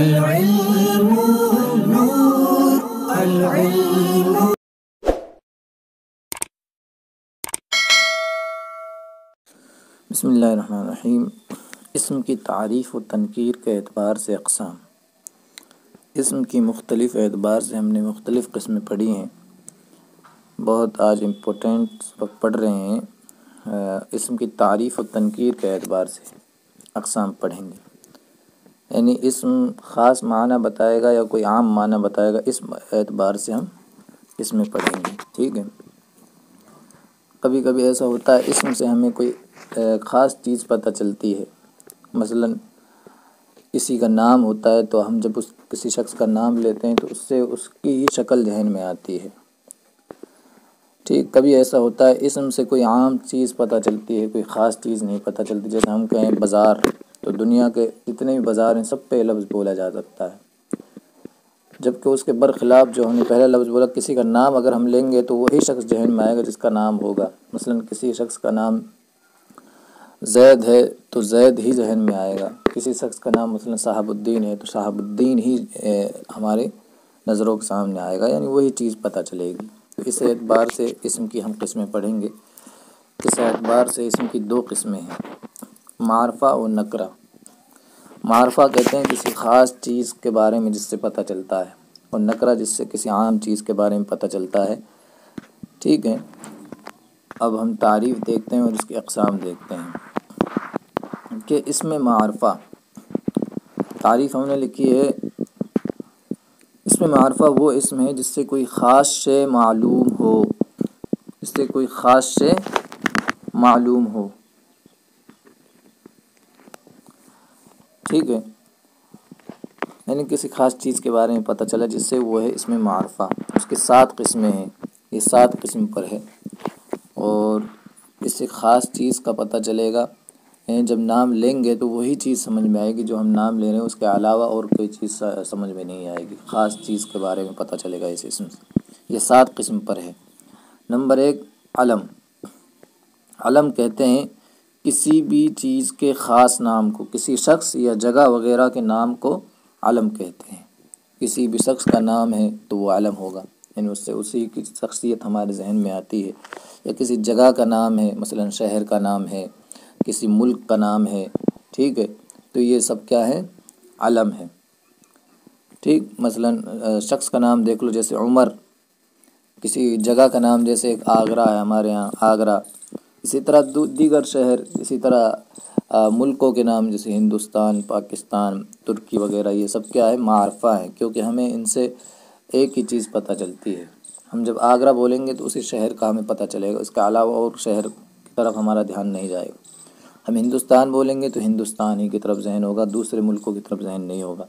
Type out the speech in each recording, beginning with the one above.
العلم نور العلم. بسم اللہ الرحمن الرحیم. اسم کی تعریف و تنکیر کے اعتبار سے اقسام. اسم کی مختلف اعتبار سے ہم نے مختلف قسمیں پڑھی ہیں. بہت آج امپورٹنٹ وقت پڑھ رہے ہیں. اسم کی تعریف و تنکیر کے اعتبار سے اقسام پڑھیں گے. یعنی اسم خاص معنی بتائے گا یا کوئی عام معنی بتائے گا، اس اعتبار سے ہم اسم پڑھیں گے. ٹھیک ہے. کبھی کبھی ایسا ہوتا ہے اسم سے ہمیں کوئی خاص چیز پتہ چلتی ہے. مثلا کسی کا نام ہوتا ہے تو ہم جب کسی شخص کا نام لیتے ہیں تو اس سے اس کی ہی شکل ذہن میں آتی ہے. ٹھیک. کبھی ایسا ہوتا ہے اسم سے کوئی عام چیز پتہ چلتی ہے، کوئی خاص چیز نہیں پتہ چلتی. جیسے ہم کہیں بازار، تو دنیا کے جتنے بھی بازار ہیں سب پہ یہ لفظ بولا جا سکتا ہے. جبکہ اس کے برخلاف جو ہم نے پہلا لفظ بولا، کسی کا نام اگر ہم لیں گے تو وہی شخص ذہن میں آئے گا جس کا نام ہوگا. مثلا کسی شخص کا نام زید ہے تو زید ہی ذہن میں آئے گا. کسی شخص کا نام مثلا صاحب الدین ہے تو صاحب الدین ہی ہمارے نظروں کے سامنے آئے گا، یعنی وہی چیز پتہ چلے گی. تو اس اعتبار سے اسم کی ہم قسمیں پڑھیں گے. اس اعتبار سے اسم کی دو قسمیں ہیں، معرفہ و نکرہ. معرفہ کہتے ہیں کسی خاص چیز کے بارے میں جس سے پتہ چلتا ہے، اور نکرہ جس سے کسی عام چیز کے بارے میں پتہ چلتا ہے. ٹھیک ہے. اب ہم تعریف دیکھتے ہیں اور اس کی اقسام دیکھتے ہیں کہ اسم معرفہ. تعریف ہم نے لکھی ہے، اسم معرفہ وہ اسم ہے جس سے کوئی خاص شے معلوم ہو. جس سے کوئی خاص شے معلوم ہو. ٹھیک ہے. یعنی کسی خاص چیز کے بارے میں پتہ چلا جس سے وہ ہے اسم معرفہ. اس کے 7 قسمیں ہیں. یہ 7 قسم پر ہے. اور اس سے خاص چیز کا پتہ چلے گا. جب نام لیں گے تو وہی چیز سمجھ میں آئے گی جو ہم نام لے رہے ہیں، اس کے علاوہ اور کوئی چیز سمجھ میں نہیں آئے گی. خاص چیز کے بارے میں پتہ چلے گا اس اسم سے. یہ 7 قسم پر ہے. نمبر 1، علم. علم کہتے ہیں کسی بھی چیز کے خاص نام کو، کسی شخص یا جگہ وغیرہ کے نام کو علم کہتے ہیں. کسی بھی شخص کا نام ہے تو وہ علم ہوگا، یعنی اس سے اسی کی شخصیت ہمارے ذہن میں آتی ہے. یا کسی جگہ کا نام ہے، مثلا شہر کا نام ہے، کسی ملک کا نام ہے. ٹھیک ہے. تو یہ سب کیا ہے؟ علم ہے. ٹھیک. مثلا شخص کا نام دیکھ لو، جیسے عمر. کسی جگہ کا نام جیسے ایک آگرہ ہے ہمارے یہاں، آگرہ. اسی طرح دیگر شہر، اسی طرح ملکوں کے نام جیسے ہندوستان، پاکستان، ترکی وغیرہ. یہ سب کیا ہے؟ معرفہ ہے، کیونکہ ہمیں ان سے ایک ہی چیز پتہ چلتی ہے. ہم جب آگرہ بولیں گے تو اسی شہر کا ہمیں پتہ چلے گا، اس کے علاوہ اور شہر کی طرف ہمارا دھیان نہیں جائے گا. ہم ہندوستان بولیں گے تو ہندوستان ہی کی طرف ذہن ہوگا، دوسرے ملکوں کی طرف ذہن نہیں ہوگا.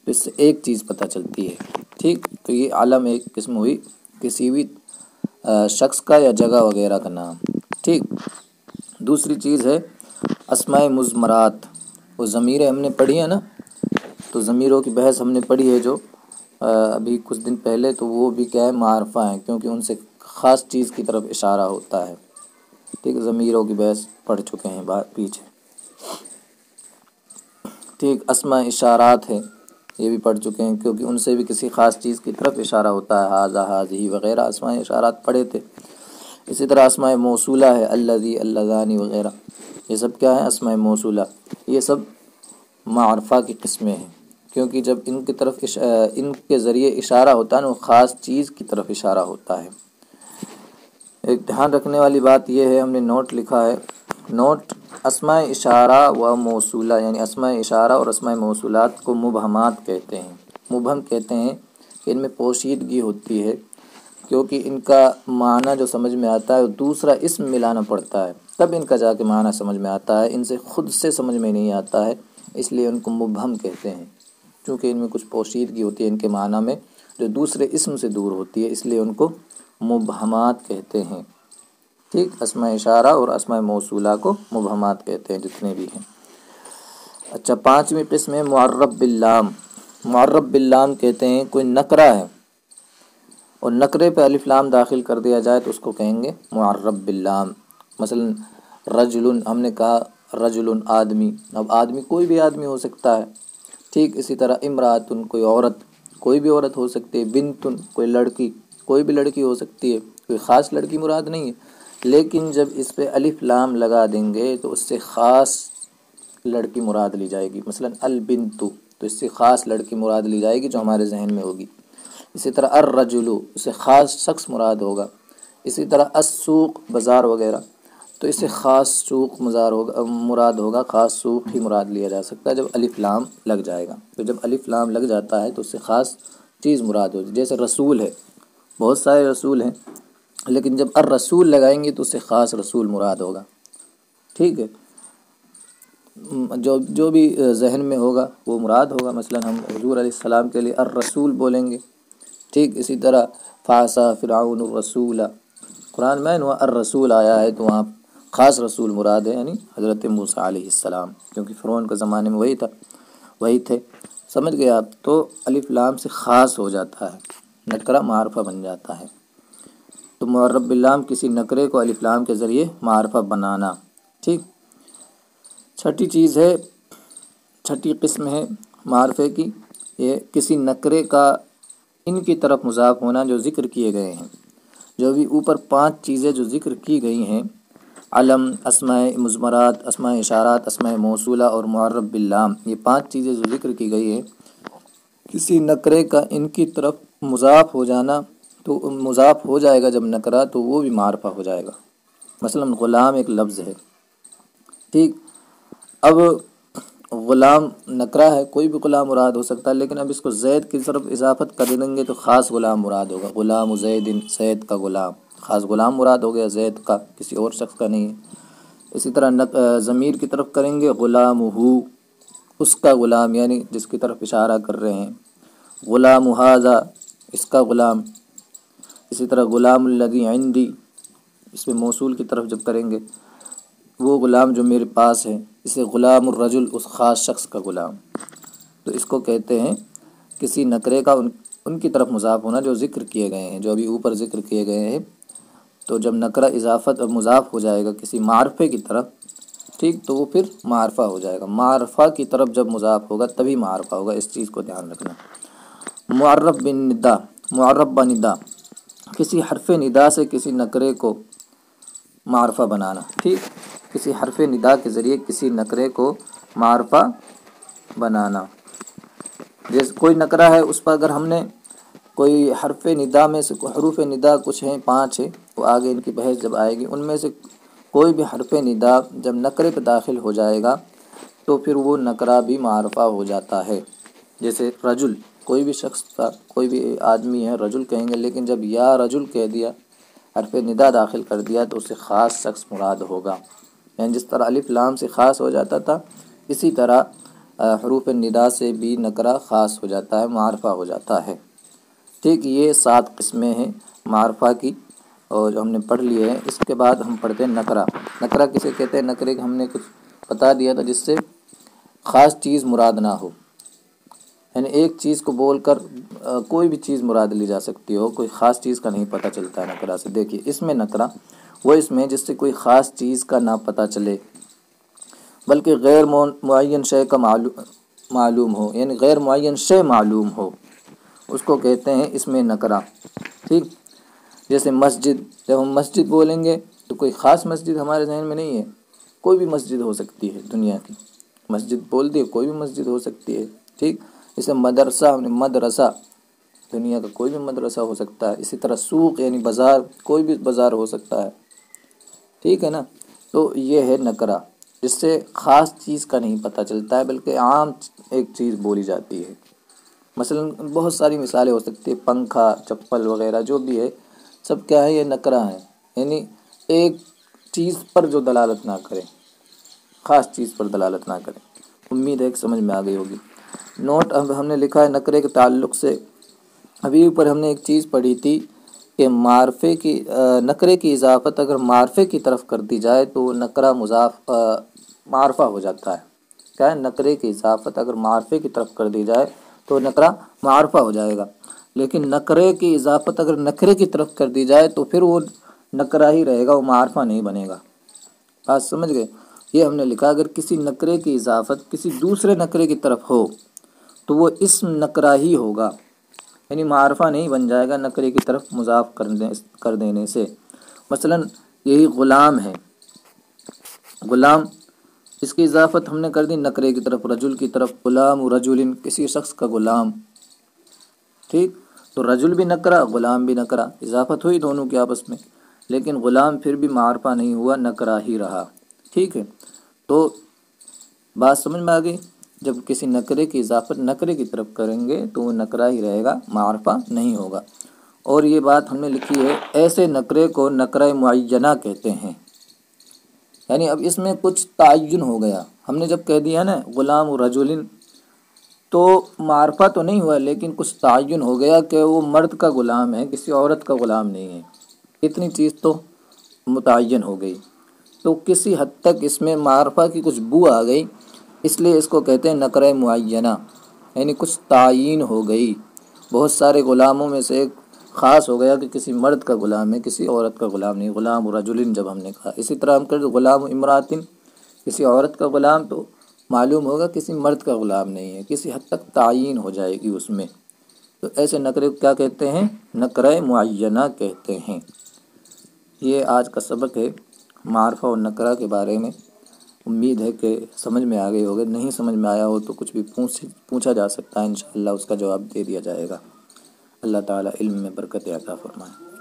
تو اس سے ایک چیز پتہ چلتی ہے. ٹھیک. تو یہ علم ایک قسم ہوئی، کسی بھی شخص کا یا جگہ وغیرہ کا نام. ٹھیک. دوسری چیز ہے اسماء مضمرات. وہ ضمیریں ہم نے پڑھی ہیں نا، تو ضمیروں کی بحث ہم نے پڑھی ہے جو ابھی کچھ دن پہلے. تو وہ بھی کیا ہے؟ معرفہ ہیں، کیونکہ ان سے خاص چیز کی طرف اشارہ ہوتا ہے. ٹھیک. ضمیروں کی بحث پڑھ چکے ہیں پیچھے. ٹھیک. اسماء اشارات ہے، یہ بھی پڑھ چکے ہیں، کیونکہ ان سے بھی کسی خاص چیز کی طرف اشارہ ہوتا ہے. ھذا، ھذہ وغیرہ اسماء اشارات پڑھے تھے. اسی طرح اسماء موصولہ ہے، الذی، اللذان وغیرہ. یہ سب کیا ہے؟ اسماء موصولہ. یہ سب معرفہ کی قسمیں ہیں، کیونکہ جب ان کی طرف ان کے ذریعے اشارہ ہوتا ہے نا، وہ خاص چیز کی طرف اشارہ ہوتا ہے. ایک دھیان رکھنے والی بات یہ ہے، ہم نے نوٹ لکھا ہے. نوٹ: اسماء اشارہ و موصولہ، یعنی اسماء اشارہ اور اسماء موصولات کو مبہمات کہتے ہیں. مبہم کہتے ہیں کہ ان میں پوشیدگی ہوتی ہے، کیونکہ ان کا معنی جو سمجھ میں آتا ہے وہ دوسرا اسم ملانا پڑتا ہے، تب ان کا جا کے معنی سمجھ میں آتا ہے. ان سے خود سے سمجھ میں نہیں آتا ہے، اس لیے ان کو مبہم کہتے ہیں. چونکہ ان میں کچھ پوشیدگی ہوتی ہے ان کے معنی میں، جو دوسرے اسم سے دور ہوتی ہے، اس لیے ان کو مبہمات کہتے ہیں. ٹھیک. اسماء اشارہ اور اسماء موصولہ کو مبہمات کہتے ہیں جتنے بھی ہیں. اچھا، 5ویں قسم ہے معرب باللام. معرب باللام کہتے ہیں کوئی نکرہ ہے اور نکرے پہ الف لام داخل کر دیا جائے تو اس کو کہیں گے معرب باللام. مثلا رجل، ہم نے کہا رجل آدمی. اب آدمی کوئی بھی آدمی ہو سکتا ہے، ٹھیک اسی طرح امراتن کوئی عورت، کوئی بھی عورت ہو سکتی ہے، بنتن کوئی لڑکی، کوئی بھی لڑکی ہو سکتی ہے، کوئی خاص لڑکی مراد نہیں ہے، لیکن جب اس پہ الف لام لگا دیں گے تو اس سے خاص لڑکی مراد لی جائے گی، مثلا البنتو تو اس سے خاص لڑکی مراد لی جائے گی جو ہمارے ذہن میں ہوگی۔ اسی طرح الرجلو اس سے خاص شخص مراد ہوگا۔ اسی طرح السوق بازار وغیرہ، تو اس سے خاص سوق مراد ہوگا، خاص سوق ہی مراد لیا جا سکتا ہے جب الف لام لگ جائے گا۔ تو جب الف لام لگ جاتا ہے تو اس سے خاص چیز مراد ہوگی، جیسے رسول ہے، بہت سارے رسول ہیں، لیکن جب الرسول لگائیں گے تو اس سے خاص رسول مراد ہوگا۔ ٹھیک ہے، جو بھی ذہن میں ہوگا وہ مراد ہوگا، مثلا ہم حضور علیہ السلام کے لیے الرسول بولیں گے۔ ٹھیک اسی طرح فعصا فرعون الرسول، قرآن میں الرسول آیا ہے تو وہاں خاص رسول مراد ہے، یعنی حضرت موسیٰ علیہ السلام، کیونکہ فرعون کے زمانے میں وہی تھے۔ سمجھ گئے آپ؟ تو الف لام سے خاص ہو جاتا ہے، نکرہ معرفہ بن جاتا ہے۔ تو معرف باللام کسی نکرے کو الف لام کے ذریعے معرفہ بنانا۔ ٹھیک، چھٹی قسم ہے معرفے کی، یہ کسی نکرے کا ان کی طرف مضاف ہونا جو ذکر کیے گئے ہیں۔ جو بھی اوپر 5 چیزیں جو ذکر کی گئی ہیں، علم، اسماء مضمرات، اسماء اشارات، اسماء موصولہ اور معرف باللام، یہ 5 چیزیں جو ذکر کی گئی ہیں، کسی نکرے کا ان کی طرف مضاف ہو جانا، تو مضاف ہو جائے گا جب نکرہ تو وہ بھی معرفہ ہو جائے گا۔ مثلا غلام ایک لفظ ہے، ٹھیک، اب غلام نکرہ ہے، کوئی بھی غلام مراد ہو سکتا ہے، لیکن اب اس کو زید کی طرف اضافت کر دیں گے تو خاص غلام مراد ہوگا، غلام زید، زید کا غلام، خاص غلام مراد ہو گیا زید کا، کسی اور شخص کا نہیں ہے۔ اسی طرح ضمیر کی طرف کریں گے غلام ہو، اس کا غلام، یعنی جس کی طرف اشارہ کر رہے ہیں، غلام ھذا، اس کا غلام۔ اسی طرح غلام الذی عندی، اس میں موصول کی طرف جب کریں گے وہ غلام جو میرے پاس ہے۔ اسے غلام الرجل، اس خاص شخص کا غلام۔ تو اس کو کہتے ہیں کسی نکرے کا ان کی طرف مضاف ہونا جو ذکر کیے گئے ہیں، جو ابھی اوپر ذکر کیے گئے ہیں۔ تو جب نکرہ اضافت اور مضاف ہو جائے گا کسی معرفے کی طرف، ٹھیک، تو وہ پھر معرفہ ہو جائے گا۔ معرفہ کی طرف جب مضاف ہوگا تبھی معرفہ ہوگا، اس چیز کو دھیان رکھنا۔ معرف بالندا، معرف بندا، کسی حرف ندا سے کسی نکرے کو معرفہ بنانا۔ ٹھیک، کسی حرف ندا کے ذریعے کسی نکرے کو معرفہ بنانا۔ جیسے کوئی نکرہ ہے، اس پر اگر ہم نے کوئی حرف ندا میں سے، حروف ندا کچھ ہیں 5 ہیں، وہ آگے ان کی بحث جب آئے گی، ان میں سے کوئی بھی حرف ندا جب نکرے پہ داخل ہو جائے گا تو پھر وہ نکرہ بھی معرفہ ہو جاتا ہے۔ جیسے رجل، کوئی بھی شخص تھا، کوئی بھی آدمی ہے، رجل کہیں گے، لیکن جب یا رجل کہہ دیا، حرف ندا داخل کر دیا تو اس سے خاص شخص مراد ہوگا۔ یعنی جس طرح الف لام سے خاص ہو جاتا تھا، اسی طرح حروف ندا سے بھی نکرہ خاص ہو جاتا ہے، معرفہ ہو جاتا ہے۔ ٹھیک، یہ 7 قسمیں ہیں معرفہ کی، اور جو ہم نے پڑھ لیے ہیں۔ اس کے بعد ہم پڑھتے ہیں نکرہ۔ نکرہ کسے کہتے ہیں؟ نکرے ہم نے کچھ بتا دیا تھا جس سے خاص چیز مراد نہ ہو، یعنی ایک چیز کو بول کر کوئی بھی چیز مراد لی جا سکتی ہو، کوئی خاص چیز کا نہیں پتہ چلتا ہے نکرہ سے۔ دیکھیے اس میں نکرہ وہ اس میں جس سے کوئی خاص چیز کا نہ پتہ چلے، بلکہ غیر معین شے کا معلوم ہو، یعنی غیر معین شے معلوم ہو، اس کو کہتے ہیں اس میں نکرہ۔ ٹھیک، جیسے مسجد، جب ہم مسجد بولیں گے تو کوئی خاص مسجد ہمارے ذہن میں نہیں ہے، کوئی بھی مسجد ہو سکتی ہے، دنیا کی مسجد بول دی، کوئی بھی مسجد ہو سکتی ہے۔ ٹھیک، جیسے مدرسہ، مدرسہ، دنیا کا کوئی بھی مدرسہ ہو سکتا ہے۔ اسی طرح سوق یعنی بازار، کوئی بھی بازار ہو سکتا ہے۔ ٹھیک ہے نا، تو یہ ہے نکرہ، جس سے خاص چیز کا نہیں پتہ چلتا ہے بلکہ عام ایک چیز بولی جاتی ہے۔ مثلا بہت ساری مثالیں ہو سکتی ہیں، پنکھا، چپل وغیرہ جو بھی ہے، سب کیا ہے؟ یہ نکرہ ہے، یعنی ایک چیز پر جو دلالت نہ کرے، خاص چیز پر دلالت نہ کرے۔ امید ہے کہ سمجھ میں آ گئی ہوگی۔ نوٹ اب ہم نے لکھا ہے نکرے کے تعلق سے، ابھی اوپر ہم نے ایک چیز پڑھی تھی کہ معرفے کی نکرے کی اضافت اگر معرفے کی طرف کر دی جائے تو نکرہ مضاف معرفہ ہو جاتا ہے۔ کیا ہے؟ نکرے کی اضافت اگر معرفے کی طرف کر دی جائے تو نکرہ معرفہ ہو جائے گا، لیکن نکرے کی اضافت اگر نکرے کی طرف کر دی جائے تو پھر وہ نکرہ ہی رہے گا، وہ معرفہ نہیں بنے گا۔ بات سمجھ گئے؟ یہ ہم نے لکھا اگر کسی نکرے کی اضافت کسی دوسرے نکرے کی طرف ہو تو وہ اسم نکرہ ہی ہوگا، یعنی معرفہ نہیں بن جائے گا نکرے کی طرف مضاف کر دینے سے۔ مثلا یہی غلام ہے، غلام اس کی اضافت ہم نے کر دی نکرے کی طرف، رجل کی طرف، غلام رجل کسی شخص کا غلام، ٹھیک، تو رجل بھی نکرہ غلام بھی نکرہ، اضافت ہوئی دونوں کی آپس میں، لیکن غلام پھر بھی معرفہ نہیں ہوا، نکرہ ہی رہا، ٹھیک ہے۔ تو بات سمجھ میں آ گئی، جب کسی نکرے کی اضافت نکرے کی طرف کریں گے تو وہ نکرہ ہی رہے گا، معرفہ نہیں ہوگا۔ اور یہ بات ہم نے لکھی ہے، ایسے نکرے کو نکرہ معینہ کہتے ہیں، یعنی اب اس میں کچھ تعین ہو گیا۔ ہم نے جب کہہ دیا نا غلام رجل، تو معرفہ تو نہیں ہوا لیکن کچھ تعین ہو گیا کہ وہ مرد کا غلام ہے، کسی عورت کا غلام نہیں ہے، اتنی چیز تو متعین ہو گئی۔ تو کسی حد تک اس میں معرفہ کی کچھ بو آ گئی، اس لیے اس کو کہتے ہیں نکرہ معینہ، یعنی کچھ تعین ہو گئی، بہت سارے غلاموں میں سے ایک خاص ہو گیا کہ کسی مرد کا غلام ہے، کسی عورت کا غلام نہیں، غلام رجل جب ہم نے کہا۔ اسی طرح ہم کہتے غلام امراتن، کسی عورت کا غلام، تو معلوم ہوگا کسی مرد کا غلام نہیں ہے، کسی حد تک تعین ہو جائے گی اس میں۔ تو ایسے نکرے کو کیا کہتے ہیں؟ نکرہ معینہ کہتے ہیں۔ یہ آج کا سبق ہے معرفہ اور نکرہ کے بارے میں، امید ہے کہ سمجھ میں آ گئے ہوگے، نہیں سمجھ میں آیا ہو تو کچھ بھی پوچھا جا سکتا ہے، انشاءاللہ اس کا جواب دے دیا جائے گا۔ اللہ تعالیٰ علم میں برکت عطا فرمائے۔